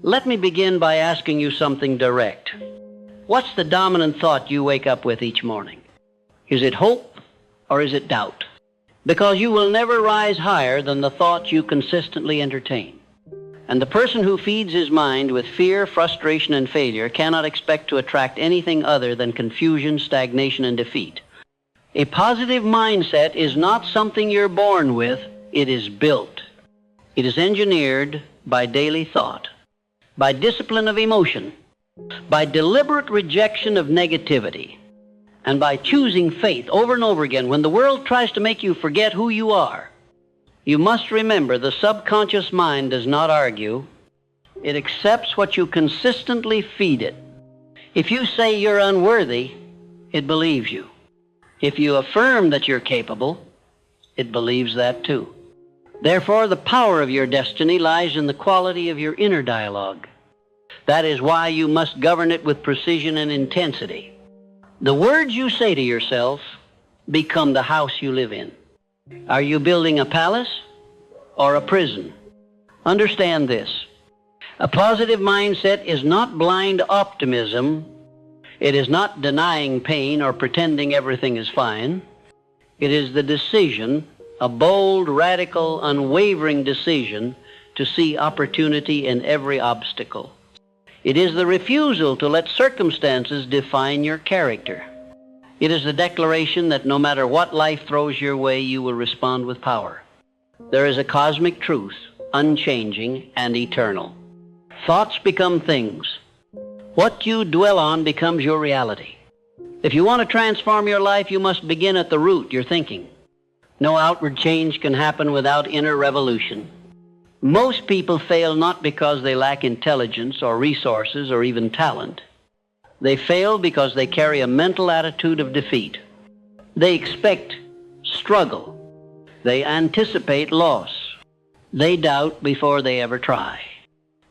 Let me begin by asking you something direct. What's the dominant thought you wake up with each morning? Is it hope or is it doubt? Because you will never rise higher than the thoughts you consistently entertain. And the person who feeds his mind with fear, frustration, and failure cannot expect to attract anything other than confusion, stagnation, and defeat. A positive mindset is not something you're born with, it is built. It is engineered by daily thought, by discipline of emotion, by deliberate rejection of negativity, and by choosing faith over and over again. When the world tries to make you forget who you are, you must remember the subconscious mind does not argue. It accepts what you consistently feed it. If you say you're unworthy, it believes you. If you affirm that you're capable, it believes that too. Therefore, the power of your destiny lies in the quality of your inner dialogue. That is why you must govern it with precision and intensity. The words you say to yourself become the house you live in. Are you building a palace or a prison? Understand this. A positive mindset is not blind optimism. It is not denying pain or pretending everything is fine. It is the decision, a bold, radical, unwavering decision to see opportunity in every obstacle. It is the refusal to let circumstances define your character. It is the declaration that no matter what life throws your way, you will respond with power. There is a cosmic truth, unchanging and eternal. Thoughts become things. What you dwell on becomes your reality. If you want to transform your life, you must begin at the root, your thinking. No outward change can happen without inner revolution. Most people fail not because they lack intelligence or resources or even talent. They fail because they carry a mental attitude of defeat. They expect struggle. They anticipate loss. They doubt before they ever try.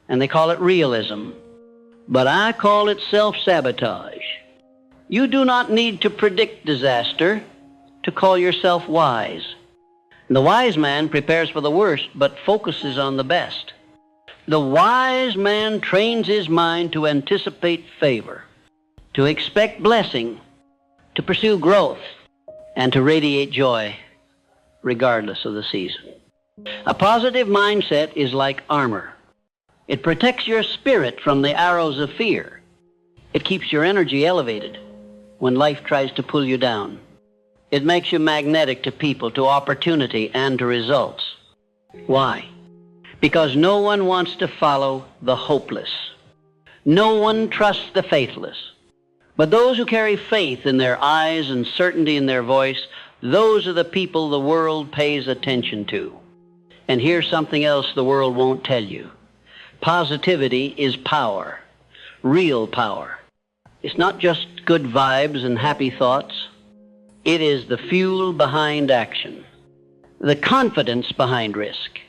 And they call it realism. But I call it self-sabotage. You do not need to predict disaster to call yourself wise. The wise man prepares for the worst, but focuses on the best. The wise man trains his mind to anticipate favor, to expect blessing, to pursue growth, and to radiate joy, regardless of the season. A positive mindset is like armor. It protects your spirit from the arrows of fear. It keeps your energy elevated when life tries to pull you down. It makes you magnetic to people, to opportunity, and to results. Why? Because no one wants to follow the hopeless. No one trusts the faithless. But those who carry faith in their eyes and certainty in their voice, those are the people the world pays attention to. And here's something else the world won't tell you. Positivity is power, real power. It's not just good vibes and happy thoughts. It is the fuel behind action, the confidence behind risk,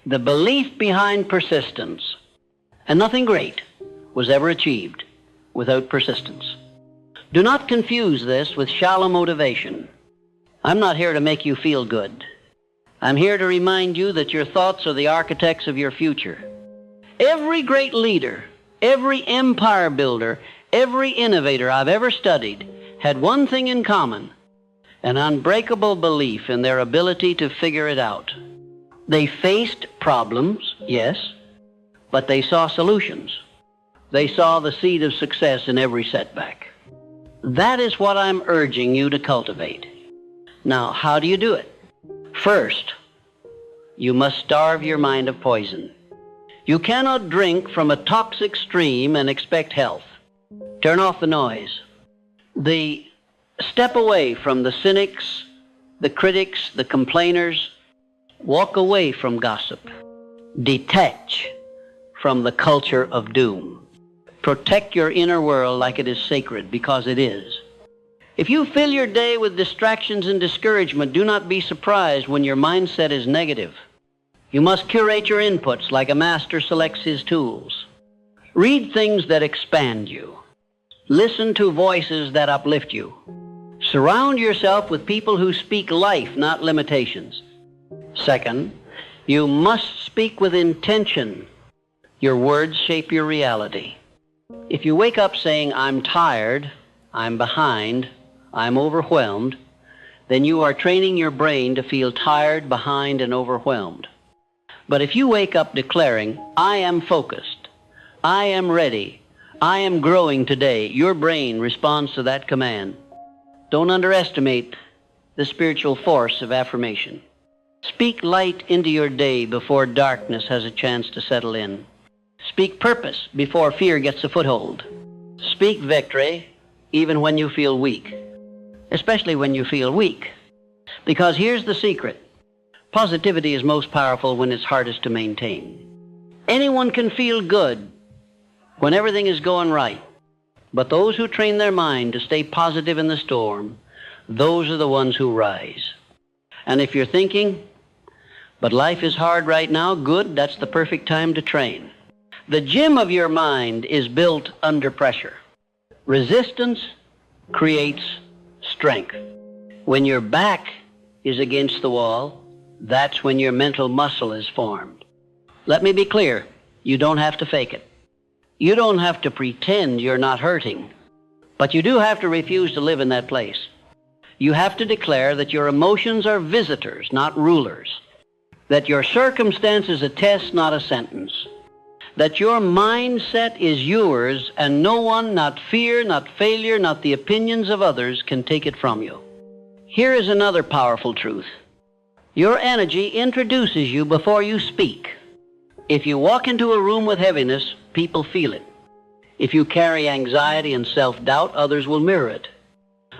the belief behind persistence. And nothing great was ever achieved without persistence. Do not confuse this with shallow motivation. I'm not here to make you feel good. I'm here to remind you that your thoughts are the architects of your future. Every great leader, every empire builder, every innovator I've ever studied had one thing in common: an unbreakable belief in their ability to figure it out. They faced problems, yes, but they saw solutions. They saw the seed of success in every setback. That is what I'm urging you to cultivate. Now, how do you do it? First, you must starve your mind of poison. You cannot drink from a toxic stream and expect health. Turn off the noise. Step away from the cynics, the critics, the complainers. Walk away from gossip. Detach from the culture of doom. Protect your inner world like it is sacred, because it is. If you fill your day with distractions and discouragement, do not be surprised when your mindset is negative. You must curate your inputs like a master selects his tools. Read things that expand you. Listen to voices that uplift you. Surround yourself with people who speak life, not limitations. Second, you must speak with intention. Your words shape your reality. If you wake up saying, I'm tired, I'm behind, I'm overwhelmed, then you are training your brain to feel tired, behind, and overwhelmed. But if you wake up declaring, I am focused, I am ready, I am growing today, your brain responds to that command. Don't underestimate the spiritual force of affirmation. Speak light into your day before darkness has a chance to settle in. Speak purpose before fear gets a foothold. Speak victory even when you feel weak, especially when you feel weak. Because here's the secret. Positivity is most powerful when it's hardest to maintain. Anyone can feel good when everything is going right. But those who train their mind to stay positive in the storm, those are the ones who rise. And if you're thinking, but life is hard right now, good, that's the perfect time to train. The gym of your mind is built under pressure. Resistance creates strength. When your back is against the wall, that's when your mental muscle is formed. Let me be clear, you don't have to fake it. You don't have to pretend you're not hurting, but you do have to refuse to live in that place. You have to declare that your emotions are visitors, not rulers, that your circumstance is a test, not a sentence, that your mindset is yours and no one, not fear, not failure, not the opinions of others, can take it from you. Here is another powerful truth. Your energy introduces you before you speak. If you walk into a room with heaviness, people feel it. If you carry anxiety and self-doubt, others will mirror it.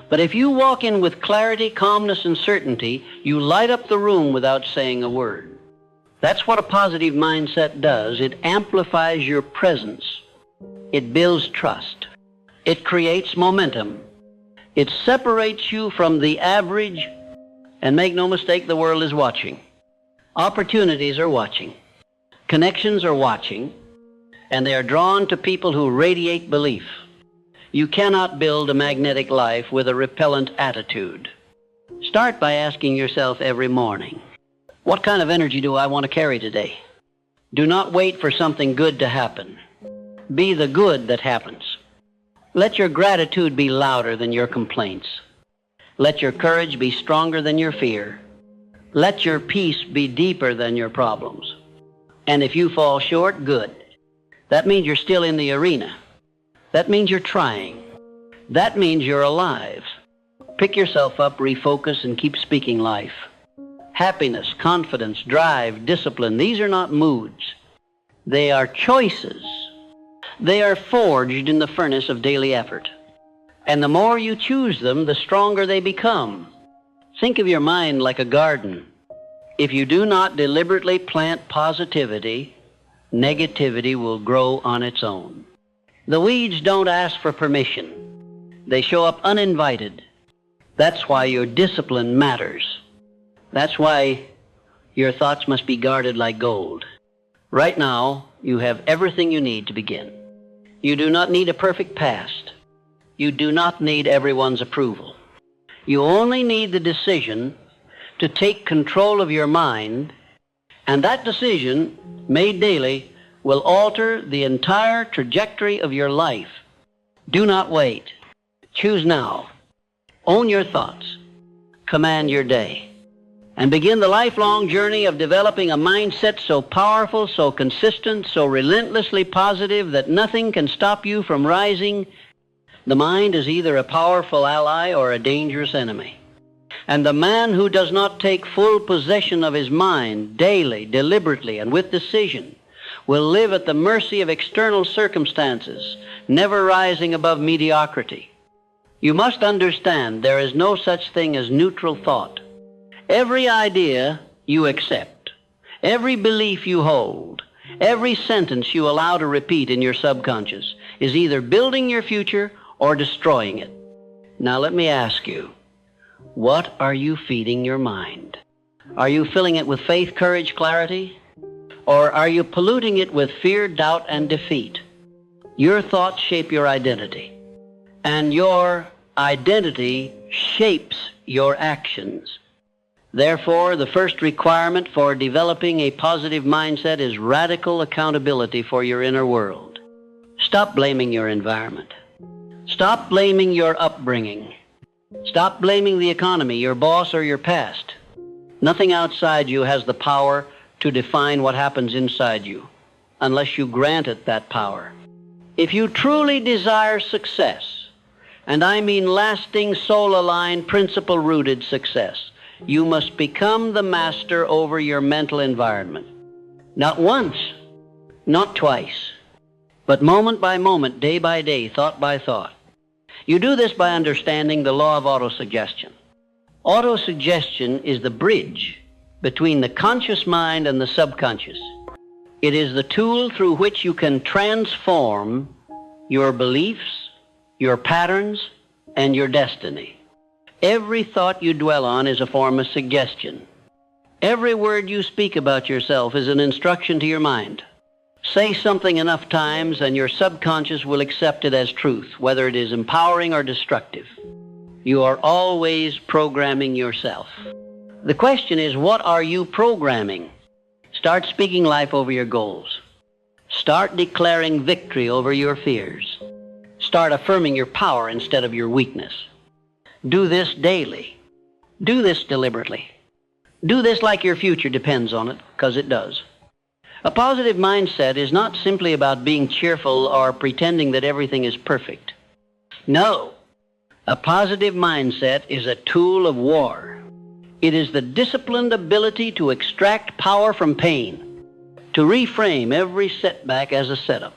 But if you walk in with clarity, calmness, and certainty, you light up the room without saying a word. That's what a positive mindset does. It amplifies your presence. It builds trust. It creates momentum. It separates you from the average, and make no mistake, the world is watching. Opportunities are watching. Connections are watching, and they are drawn to people who radiate belief. You cannot build a magnetic life with a repellent attitude. Start by asking yourself every morning, what kind of energy do I want to carry today? Do not wait for something good to happen. Be the good that happens. Let your gratitude be louder than your complaints. Let your courage be stronger than your fear. Let your peace be deeper than your problems. And if you fall short, good. That means you're still in the arena. That means you're trying. That means you're alive. Pick yourself up, refocus, and keep speaking life. Happiness, confidence, drive, discipline, these are not moods. They are choices. They are forged in the furnace of daily effort. And the more you choose them, the stronger they become. Think of your mind like a garden. If you do not deliberately plant positivity, negativity will grow on its own. The weeds don't ask for permission. They show up uninvited. That's why your discipline matters. That's why your thoughts must be guarded like gold. Right now, you have everything you need to begin. You do not need a perfect past. You do not need everyone's approval. You only need the decision to take control of your mind, and that decision, made daily, will alter the entire trajectory of your life. Do not wait. Choose now. Own your thoughts. Command your day. And begin the lifelong journey of developing a mindset so powerful, so consistent, so relentlessly positive that nothing can stop you from rising. The mind is either a powerful ally or a dangerous enemy. And the man who does not take full possession of his mind daily, deliberately, and with decision will live at the mercy of external circumstances, never rising above mediocrity. You must understand there is no such thing as neutral thought. Every idea you accept, every belief you hold, every sentence you allow to repeat in your subconscious is either building your future or destroying it. Now let me ask you, what are you feeding your mind? Are you filling it with faith, courage, clarity? Or are you polluting it with fear, doubt, and defeat? Your thoughts shape your identity, and your identity shapes your actions. Therefore, the first requirement for developing a positive mindset is radical accountability for your inner world. Stop blaming your environment. Stop blaming your upbringing. Stop blaming the economy, your boss, or your past. Nothing outside you has the power to define what happens inside you, unless you grant it that power. If you truly desire success, and I mean lasting, soul-aligned, principle-rooted success, you must become the master over your mental environment. Not once, not twice, but moment by moment, day by day, thought by thought. You do this by understanding the law of autosuggestion. Autosuggestion is the bridge between the conscious mind and the subconscious. It is the tool through which you can transform your beliefs, your patterns, and your destiny. Every thought you dwell on is a form of suggestion. Every word you speak about yourself is an instruction to your mind. Say something enough times and your subconscious will accept it as truth, whether it is empowering or destructive. You are always programming yourself. The question is, what are you programming? Start speaking life over your goals. Start declaring victory over your fears. Start affirming your power instead of your weakness. Do this daily. Do this deliberately. Do this like your future depends on it, because it does. A positive mindset is not simply about being cheerful or pretending that everything is perfect. No. A positive mindset is a tool of war. It is the disciplined ability to extract power from pain, to reframe every setback as a setup,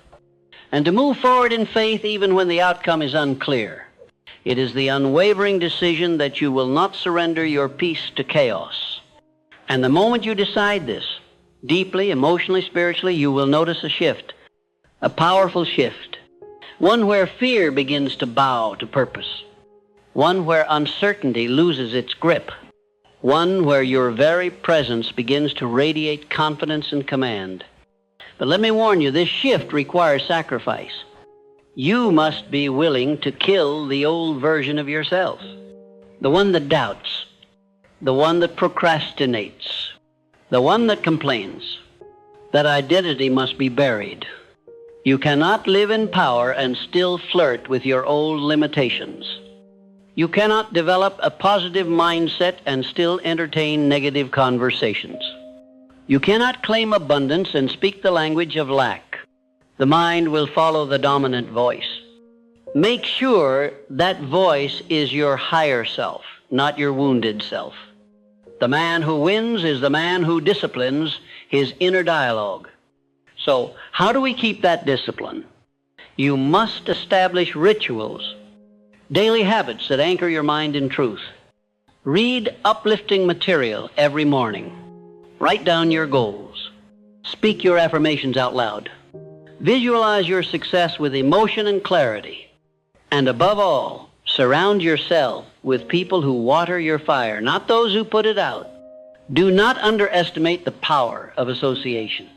and to move forward in faith even when the outcome is unclear. It is the unwavering decision that you will not surrender your peace to chaos. And the moment you decide this, deeply, emotionally, spiritually, you will notice a shift, a powerful shift, one where fear begins to bow to purpose, one where uncertainty loses its grip, one where your very presence begins to radiate confidence and command. But let me warn you, this shift requires sacrifice. You must be willing to kill the old version of yourself, the one that doubts, the one that procrastinates, the one that complains. That identity must be buried. You cannot live in power and still flirt with your old limitations. You cannot develop a positive mindset and still entertain negative conversations. You cannot claim abundance and speak the language of lack. The mind will follow the dominant voice. Make sure that voice is your higher self, not your wounded self. The man who wins is the man who disciplines his inner dialogue. So, how do we keep that discipline? You must establish rituals, daily habits that anchor your mind in truth. Read uplifting material every morning. Write down your goals. Speak your affirmations out loud. Visualize your success with emotion and clarity. And above all, surround yourself with people who water your fire, not those who put it out. Do not underestimate the power of association.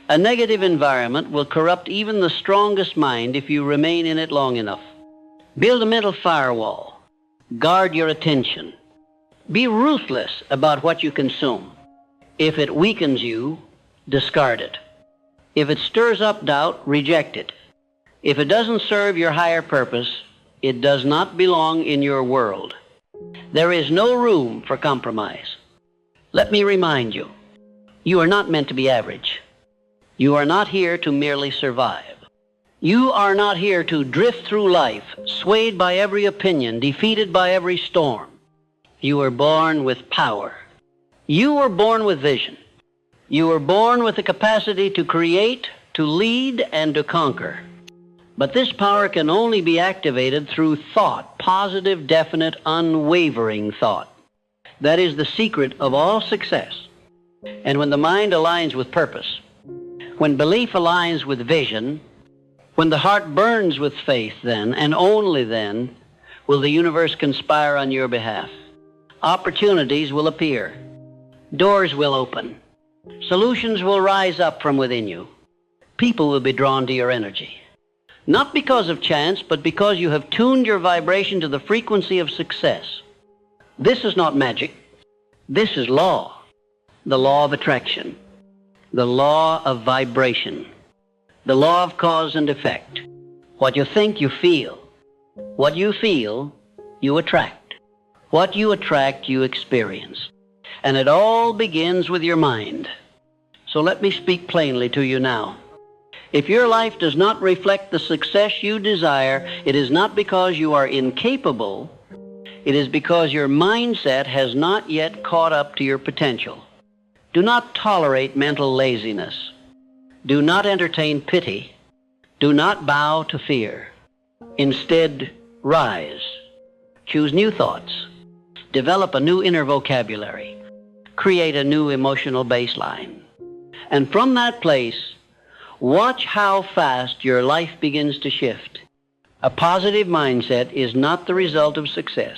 A negative environment will corrupt even the strongest mind if you remain in it long enough. Build a mental firewall. Guard your attention. Be ruthless about what you consume. If it weakens you, discard it. If it stirs up doubt, reject it. If it doesn't serve your higher purpose, it does not belong in your world. There is no room for compromise. Let me remind you, you are not meant to be average. You are not here to merely survive. You are not here to drift through life, swayed by every opinion, defeated by every storm. You were born with power. You were born with vision. You were born with the capacity to create, to lead, and to conquer. But this power can only be activated through thought, positive, definite, unwavering thought. That is the secret of all success. And when the mind aligns with purpose, when belief aligns with vision, when the heart burns with faith, then, and only then, will the universe conspire on your behalf. Opportunities will appear. Doors will open. Solutions will rise up from within you. People will be drawn to your energy. Not because of chance, but because you have tuned your vibration to the frequency of success. This is not magic. This is law. The law of attraction. The law of vibration. The law of cause and effect. What you think, you feel. What you feel, you attract. What you attract, you experience. And it all begins with your mind. So let me speak plainly to you now. If your life does not reflect the success you desire, it is not because you are incapable. It is because your mindset has not yet caught up to your potential. Do not tolerate mental laziness. Do not entertain pity. Do not bow to fear. Instead, rise. Choose new thoughts. Develop a new inner vocabulary. Create a new emotional baseline. And from that place, watch how fast your life begins to shift. A positive mindset is not the result of success.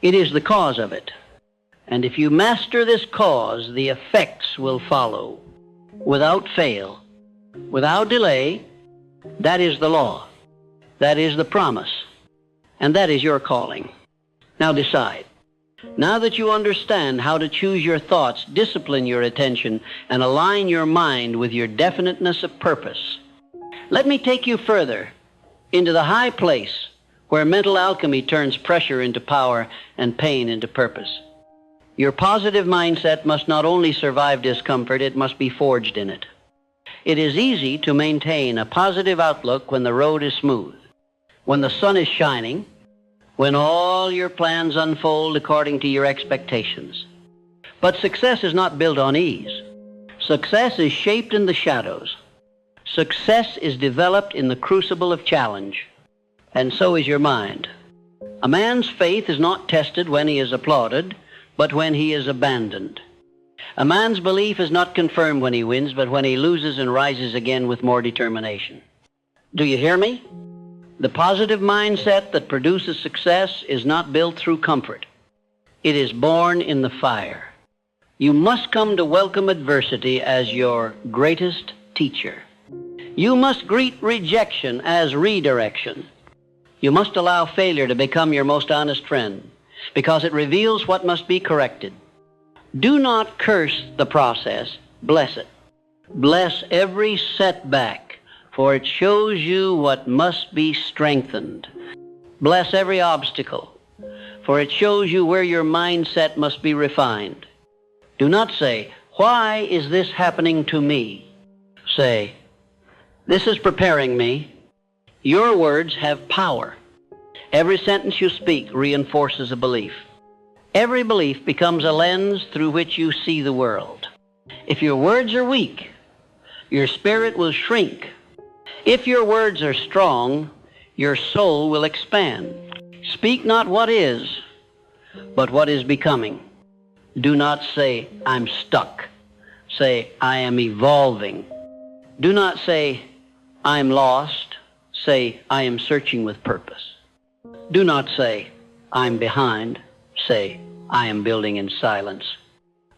It is the cause of it. And if you master this cause, the effects will follow without fail, without delay. That is the law. That is the promise. And that is your calling. Now decide. Now that you understand how to choose your thoughts, discipline your attention, and align your mind with your definiteness of purpose, let me take you further into the high place where mental alchemy turns pressure into power and pain into purpose. Your positive mindset must not only survive discomfort, it must be forged in it. It is easy to maintain a positive outlook when the road is smooth, when the sun is shining, when all your plans unfold according to your expectations. But success is not built on ease. Success is shaped in the shadows. Success is developed in the crucible of challenge. And so is your mind. A man's faith is not tested when he is applauded, but when he is abandoned. A man's belief is not confirmed when he wins, but when he loses and rises again with more determination. Do you hear me? The positive mindset that produces success is not built through comfort. It is born in the fire. You must come to welcome adversity as your greatest teacher. You must greet rejection as redirection. You must allow failure to become your most honest friend, because it reveals what must be corrected. Do not curse the process, bless it. Bless every setback, for it shows you what must be strengthened. Bless every obstacle, for it shows you where your mindset must be refined. Do not say, "Why is this happening to me?" Say, "This is preparing me." Your words have power. Every sentence you speak reinforces a belief. Every belief becomes a lens through which you see the world. If your words are weak, your spirit will shrink. If your words are strong, your soul will expand. Speak not what is, but what is becoming. Do not say, "I'm stuck." Say, "I am evolving." Do not say, "I'm lost." Say, "I am searching with purpose." Do not say, "I'm behind." Say, "I am building in silence."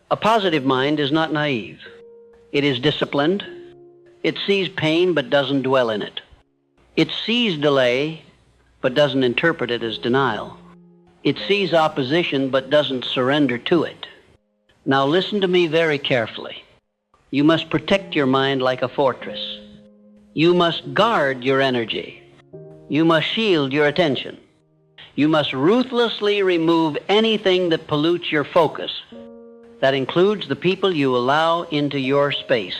A positive mind is not naive. It is disciplined. It sees pain but doesn't dwell in it. It sees delay but doesn't interpret it as denial. It sees opposition but doesn't surrender to it. Now listen to me very carefully. You must protect your mind like a fortress. You must guard your energy. You must shield your attention. You must ruthlessly remove anything that pollutes your focus. That includes the people you allow into your space.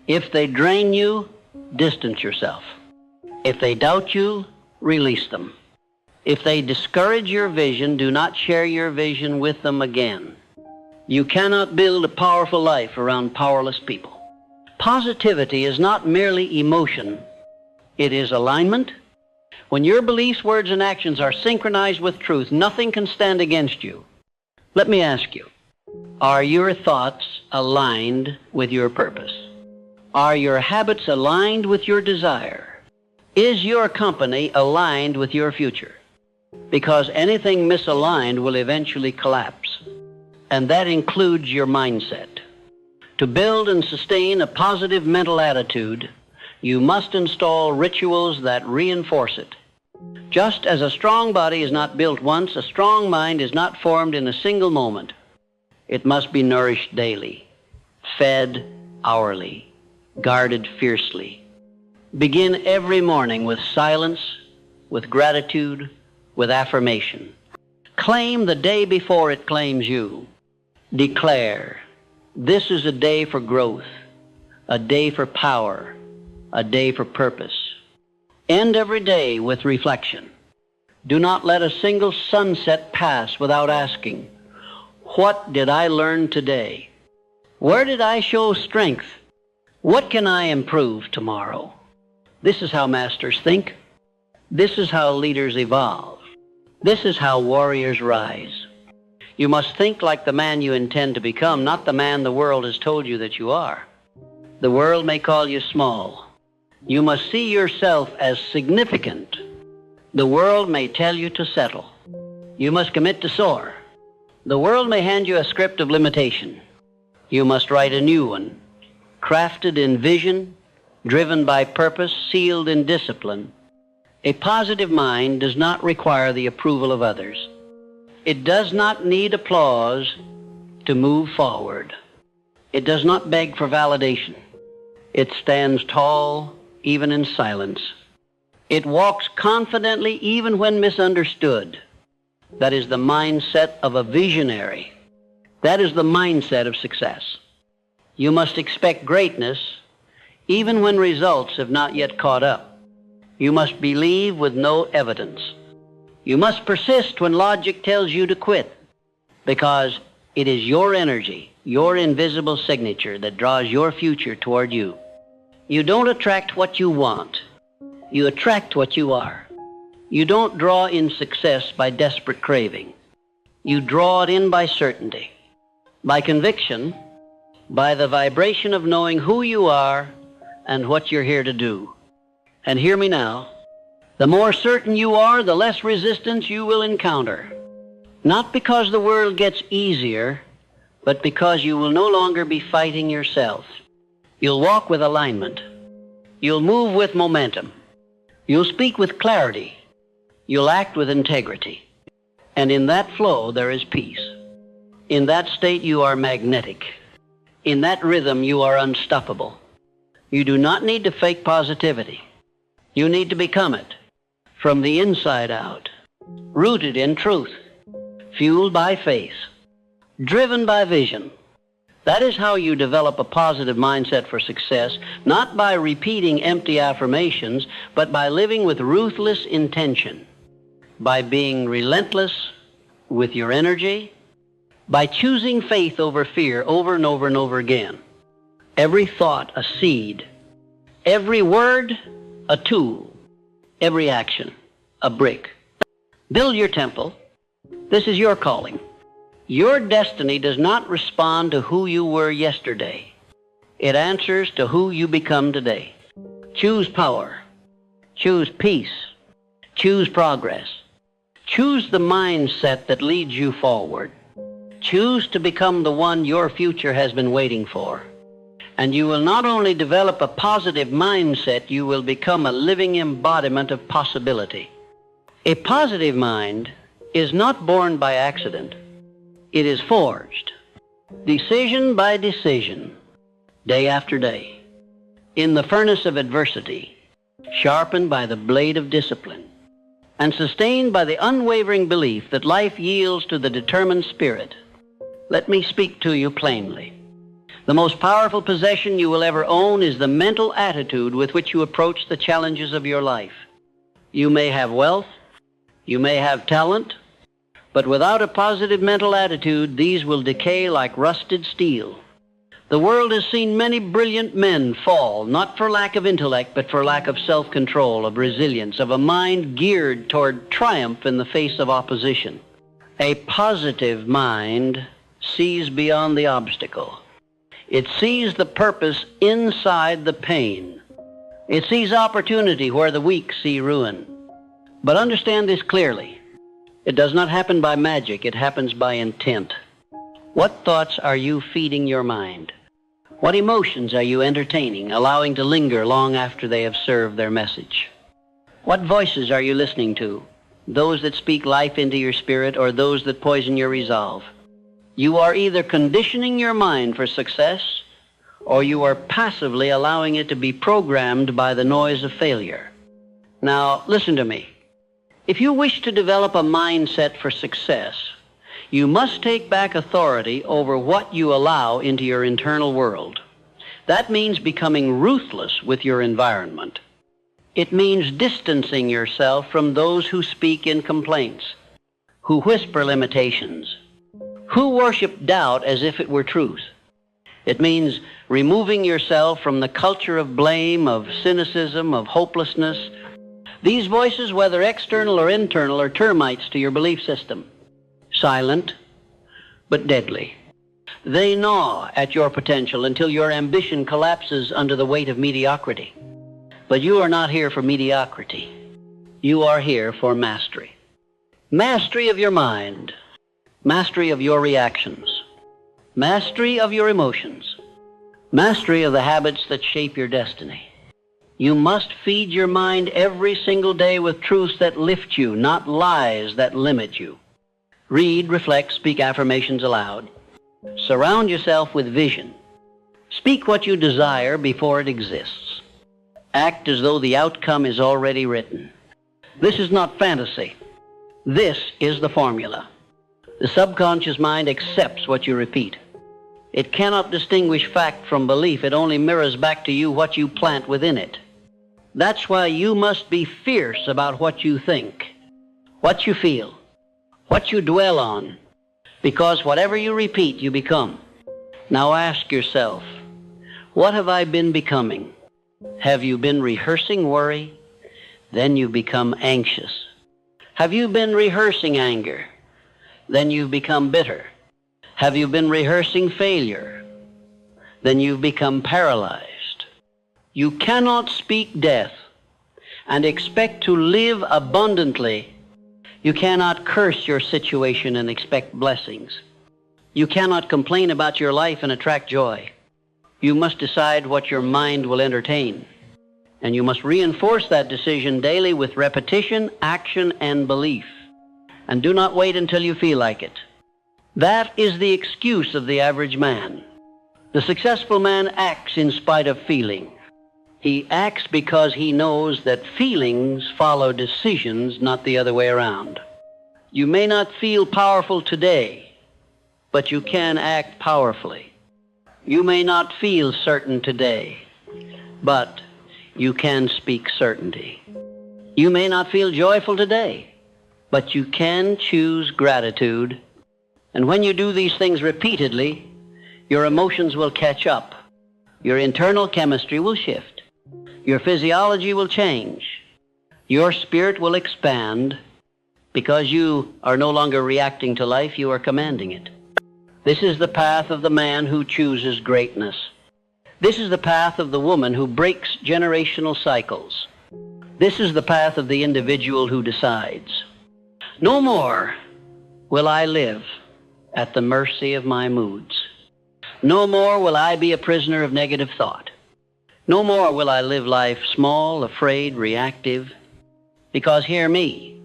If they drain you, distance yourself. If they doubt you, release them. If they discourage your vision, do not share your vision with them again. You cannot build a powerful life around powerless people. Positivity is not merely emotion. It is alignment. When your beliefs, words, and actions are synchronized with truth, nothing can stand against you. Let me ask you, are your thoughts aligned with your purpose? Are your habits aligned with your desire? Is your company aligned with your future? Because anything misaligned will eventually collapse. And that includes your mindset. To build and sustain a positive mental attitude, you must install rituals that reinforce it. Just as a strong body is not built once, a strong mind is not formed in a single moment. It must be nourished daily, fed hourly, guarded fiercely. Begin every morning with silence, with gratitude, with affirmation. Claim the day before it claims you. Declare, this is a day for growth, a day for power, a day for purpose. End every day with reflection. Do not let a single sunset pass without asking, what did I learn today? Where did I show strength? What can I improve tomorrow? This is how masters think. This is how leaders evolve. This is how warriors rise. You must think like the man you intend to become, not the man the world has told you that you are. The world may call you small. You must see yourself as significant. The world may tell you to settle. You must commit to soar. The world may hand you a script of limitation. You must write a new one, crafted in vision, driven by purpose, sealed in discipline. A positive mind does not require the approval of others. It does not need applause to move forward. It does not beg for validation. It stands tall even in silence. It walks confidently even when misunderstood. That is the mindset of a visionary. That is the mindset of success. You must expect greatness even when results have not yet caught up. You must believe with no evidence. You must persist when logic tells you to quit, because it is your energy, your invisible signature that draws your future toward you. You don't attract what you want. You attract what you are. You don't draw in success by desperate craving. You draw it in by certainty, by conviction, by the vibration of knowing who you are and what you're here to do. And hear me now. The more certain you are, the less resistance you will encounter. Not because the world gets easier, but because you will no longer be fighting yourself. You'll walk with alignment. You'll move with momentum. You'll speak with clarity. You'll act with integrity. And in that flow, there is peace. In that state, you are magnetic. In that rhythm, you are unstoppable. You do not need to fake positivity. You need to become it from the inside out, rooted in truth, fueled by faith, driven by vision. That is how you develop a positive mindset for success, not by repeating empty affirmations, but by living with ruthless intention, by being relentless with your energy, by choosing faith over fear over and over and over again. Every thought a seed, every word a tool, every action a brick. Build your temple. This is your calling. Your destiny does not respond to who you were yesterday. It answers to who you become today. Choose power. Choose peace. Choose progress. Choose the mindset that leads you forward. Choose to become the one your future has been waiting for. And you will not only develop a positive mindset, you will become a living embodiment of possibility. A positive mind is not born by accident. It is forged, decision by decision, day after day, in the furnace of adversity, sharpened by the blade of discipline, and sustained by the unwavering belief that life yields to the determined spirit. Let me speak to you plainly. The most powerful possession you will ever own is the mental attitude with which you approach the challenges of your life. You may have wealth, you may have talent, but without a positive mental attitude, these will decay like rusted steel. The world has seen many brilliant men fall, not for lack of intellect, but for lack of self-control, of resilience, of a mind geared toward triumph in the face of opposition. A positive mind sees beyond the obstacle. It sees the purpose inside the pain. It sees opportunity where the weak see ruin. But understand this clearly. It does not happen by magic. It happens by intent. What thoughts are you feeding your mind? What emotions are you entertaining, allowing to linger long after they have served their message? What voices are you listening to? Those that speak life into your spirit or those that poison your resolve? You are either conditioning your mind for success, or you are passively allowing it to be programmed by the noise of failure. Now, listen to me. If you wish to develop a mindset for success, you must take back authority over what you allow into your internal world. That means becoming ruthless with your environment. It means distancing yourself from those who speak in complaints, who whisper limitations, who worship doubt as if it were truth. It means removing yourself from the culture of blame, of cynicism, of hopelessness. These voices, whether external or internal, are termites to your belief system. Silent, but deadly. They gnaw at your potential until your ambition collapses under the weight of mediocrity. But you are not here for mediocrity. You are here for mastery. Mastery of your mind. Mastery of your reactions. Mastery of your emotions. Mastery of the habits that shape your destiny. You must feed your mind every single day with truths that lift you, not lies that limit you. Read, reflect, speak affirmations aloud. Surround yourself with vision. Speak what you desire before it exists. Act as though the outcome is already written. This is not fantasy. This is the formula. The subconscious mind accepts what you repeat. It cannot distinguish fact from belief. It only mirrors back to you what you plant within it. That's why you must be fierce about what you think, what you feel, what you dwell on, because whatever you repeat, you become. Now ask yourself, what have I been becoming? Have you been rehearsing worry? Then you become anxious. Have you been rehearsing anger? Then you've become bitter. Have you been rehearsing failure? Then you've become paralyzed. You cannot speak death and expect to live abundantly. You cannot curse your situation and expect blessings. You cannot complain about your life and attract joy. You must decide what your mind will entertain. And you must reinforce that decision daily with repetition, action, and belief. And do not wait until you feel like it. That is the excuse of the average man. The successful man acts in spite of feeling. He acts because he knows that feelings follow decisions, not the other way around. You may not feel powerful today, but you can act powerfully. You may not feel certain today, but you can speak certainty. You may not feel joyful today, but you can choose gratitude. And when you do these things repeatedly, your emotions will catch up. Your internal chemistry will shift. Your physiology will change. Your spirit will expand because you are no longer reacting to life, you are commanding it. This is the path of the man who chooses greatness. This is the path of the woman who breaks generational cycles. This is the path of the individual who decides. No more will I live at the mercy of my moods. No more will I be a prisoner of negative thought. No more will I live life small, afraid, reactive. Because hear me,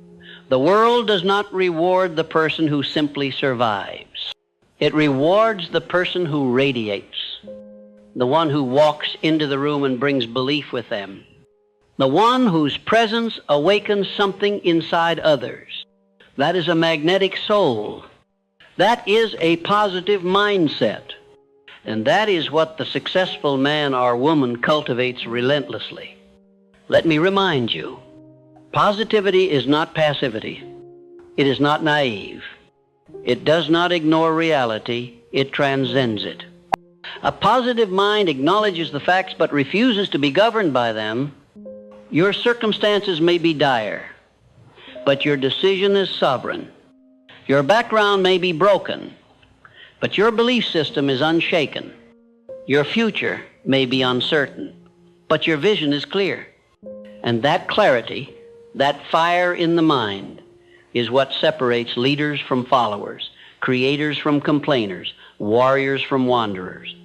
the world does not reward the person who simply survives. It rewards the person who radiates, the one who walks into the room and brings belief with them, the one whose presence awakens something inside others. That is a magnetic soul. That is a positive mindset. And that is what the successful man or woman cultivates relentlessly. Let me remind you, positivity is not passivity. It is not naive. It does not ignore reality. It transcends it. A positive mind acknowledges the facts but refuses to be governed by them. Your circumstances may be dire, but your decision is sovereign. Your background may be broken, but your belief system is unshaken. Your future may be uncertain, but your vision is clear. And that clarity, that fire in the mind, is what separates leaders from followers, creators from complainers, warriors from wanderers.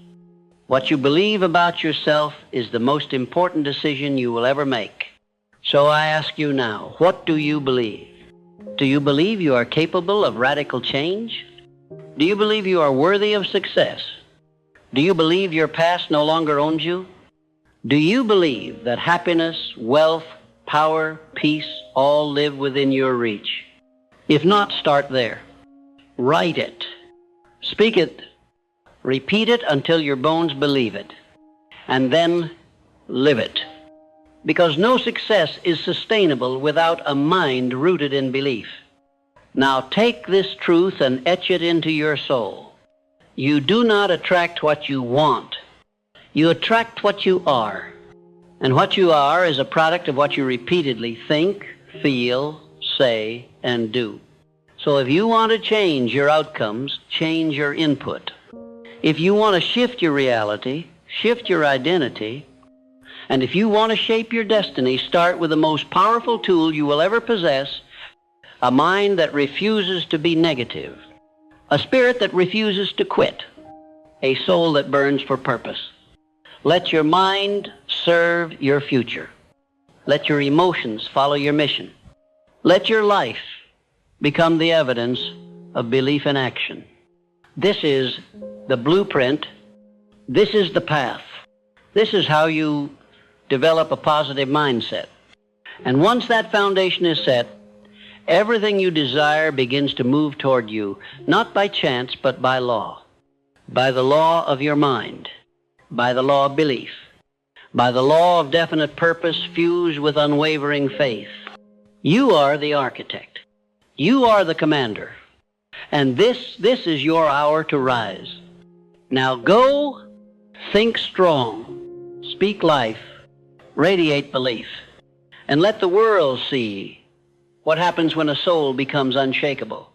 What you believe about yourself is the most important decision you will ever make. So I ask you now, what do you believe? Do you believe you are capable of radical change? Do you believe you are worthy of success? Do you believe your past no longer owns you? Do you believe that happiness, wealth, power, peace all live within your reach? If not, start there. Write it. Speak it. Repeat it until your bones believe it. And then live it. Because no success is sustainable without a mind rooted in belief. Now take this truth and etch it into your soul. You do not attract what you want. You attract what you are. And what you are is a product of what you repeatedly think, feel, say, and do. So if you want to change your outcomes, change your input. If you want to shift your reality, shift your identity. And if you want to shape your destiny, start with the most powerful tool you will ever possess, a mind that refuses to be negative, a spirit that refuses to quit, a soul that burns for purpose. Let your mind serve your future. Let your emotions follow your mission. Let your life become the evidence of belief in action. This is the blueprint. This is the path. This is how you develop a positive mindset. And once that foundation is set, everything you desire begins to move toward you, not by chance, but by law. By the law of your mind. By the law of belief. By the law of definite purpose fused with unwavering faith. You are the architect. You are the commander. And this is your hour to rise. Now go, think strong, speak life, radiate belief, and let the world see what happens when a soul becomes unshakable.